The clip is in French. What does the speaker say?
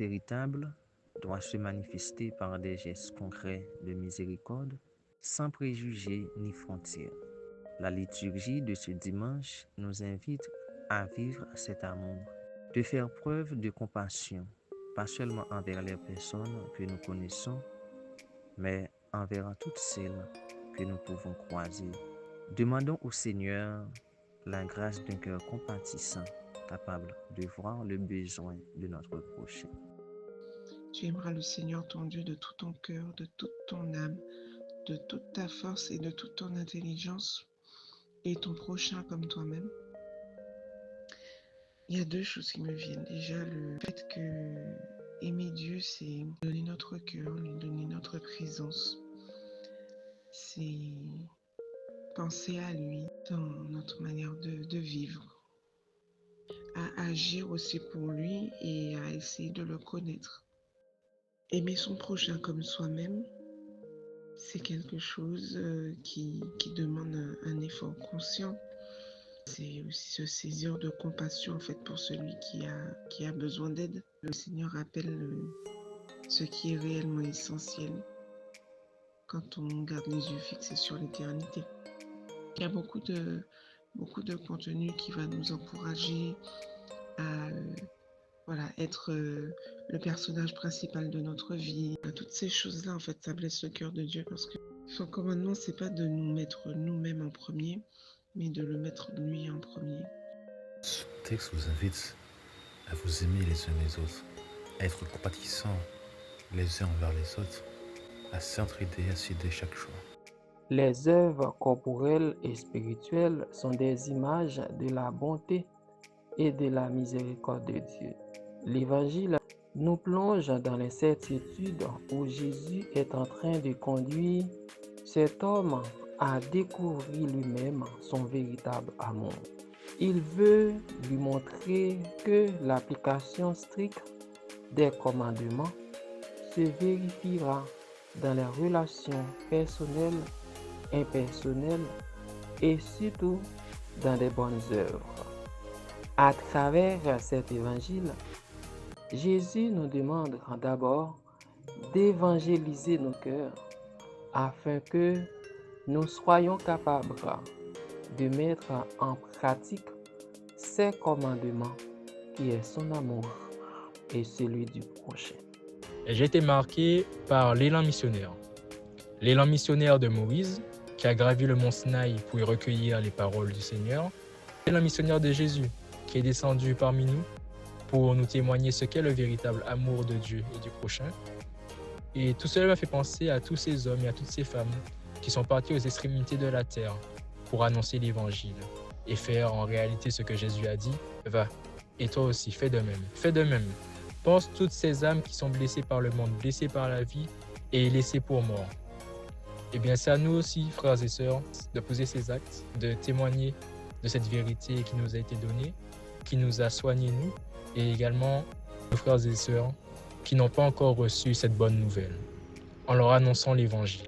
véritable doit se manifester par des gestes concrets de miséricorde, sans préjugés ni frontières. La liturgie de ce dimanche nous invite à vivre cet amour, de faire preuve de compassion, pas seulement envers les personnes que nous connaissons, mais envers toutes celles que nous pouvons croiser. Demandons au Seigneur la grâce d'un cœur compatissant, capable de voir le besoin de notre prochain. Tu aimeras le Seigneur ton Dieu de tout ton cœur, de toute ton âme, de toute ta force et de toute ton intelligence, et ton prochain comme toi-même. Il y a deux choses qui me viennent. Déjà, le fait que aimer Dieu, c'est donner notre cœur, lui donner notre présence. C'est penser à lui dans notre manière de vivre, à agir aussi pour lui et à essayer de le connaître. Aimer son prochain comme soi-même, c'est quelque chose qui demande un effort conscient. C'est aussi se saisir de compassion en fait pour celui qui a besoin d'aide. Le Seigneur rappelle ce qui est réellement essentiel quand on garde les yeux fixés sur l'éternité. Il y a beaucoup de contenu qui va nous encourager à être le personnage principal de notre vie. Toutes ces choses-là, en fait, ça blesse le cœur de Dieu parce que son commandement, c'est pas de nous mettre nous-mêmes en premier, mais de le mettre lui en premier. Ce texte vous invite à vous aimer les uns les autres, à être compatissants les uns envers les autres, à s'entraider, à s'aider chaque jour. Les œuvres corporelles et spirituelles sont des images de la bonté et de la miséricorde de Dieu. L'Évangile nous plonge dans l'incertitude où Jésus est en train de conduire cet homme à découvrir lui-même son véritable amour. Il veut lui montrer que l'application stricte des commandements se vérifiera dans les relations personnelles, impersonnelles et surtout dans les bonnes œuvres. À travers cet évangile, Jésus nous demande d'abord d'évangéliser nos cœurs afin que nous soyons capables de mettre en pratique ses commandements qui est son amour et celui du prochain. J'ai été marqué par l'élan missionnaire. L'élan missionnaire de Moïse, qui a gravi le mont Sinaï pour y recueillir les paroles du Seigneur. L'élan missionnaire de Jésus, qui est descendu parmi nous pour nous témoigner ce qu'est le véritable amour de Dieu et du prochain. Et tout cela m'a fait penser à tous ces hommes et à toutes ces femmes qui sont partis aux extrémités de la terre pour annoncer l'évangile et faire en réalité ce que Jésus a dit. Va, et toi aussi, fais de même. Fais de même. Pense toutes ces âmes qui sont blessées par le monde, blessées par la vie et laissées pour mort. Eh bien, c'est à nous aussi, frères et sœurs, de poser ces actes, de témoigner de cette vérité qui nous a été donnée, qui nous a soignés nous, et également nos frères et sœurs qui n'ont pas encore reçu cette bonne nouvelle, en leur annonçant l'évangile.